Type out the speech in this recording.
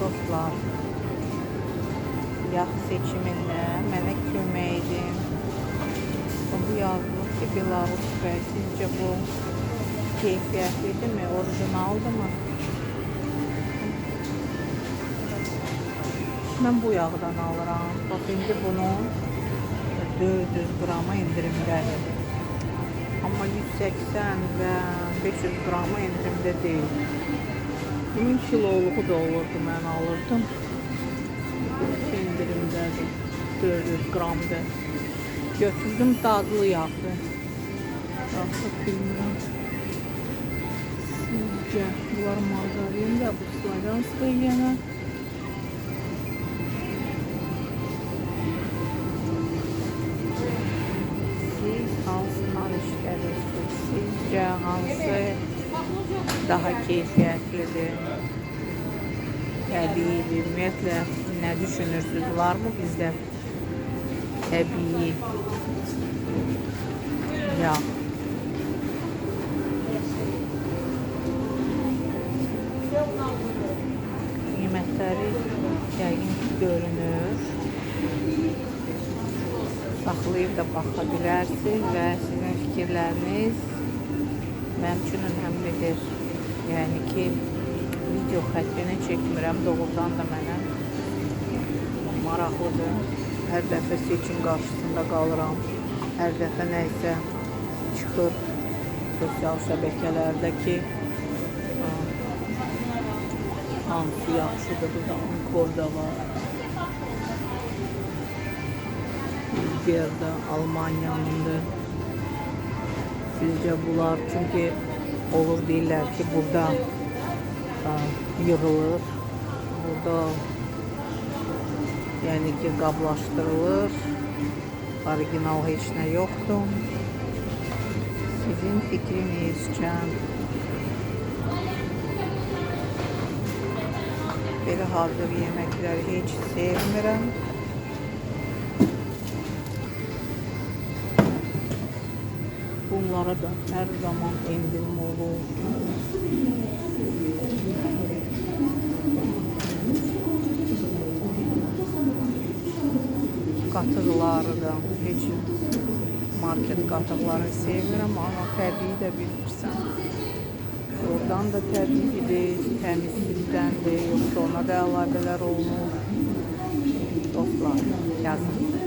dostlar. Yağ seçimində mənə kömək edin. Bu yazılır ki, Belarus və sizcə bu keyfiyyətlidir mi, orijinaldır mı? Mən bu yağdan alıram. Bax, indi bunun 400 qrama indirimdədir. Amma 180 və 500 qrama indirimdə deyil. Bunun kiloluğu da olurdu, mən alırdım. İndirimdədir. 400 qramdır. Götürdüm, dadlı yağdır. Artıq bilmirəm. Sizcə, bunlar margarin də, bu Slavyanska yenə. Hansından işlədirsiniz? Sizcə hansı daha keyfiyyətlidir? Təbii, ümumiyyətlə nə düşünürsünüz? Var mı bizdə təbii yağ? Qiymətləri yəqin ki görünür. Saxlayıb da baxa bilərsiniz və sizin fikirləriniz mənim üçün önəmlidir. Yəni ki, video xətrini çəkmirəm, doğrudan da mənə maraqlıdır. Hər dəfə seçim qarşısında qalıram. Hər dəfə nəysə çıxır sosial şəbəkələrdə ki, hansı yaxşıdır, bu da Ankorda var. Yerde Almanya'nındır. Sizce bunlar çünkü olur deyirlər ki burada yığılır. Burada yani ki qablaşdırılır. Orijinal heç nə yoxdur. Sizin fikrinizcə belə hazır yeməkləri heç sevmirəm. Bunlara da her zaman indirim olur. Qatıqları da heç market qatıqları sevmirəm, amma təbii də bilirsən. Oradan da təbiidir, təmiz süddəndir, yoxsa ona da əlavələr olunur. Dostlar, yazın.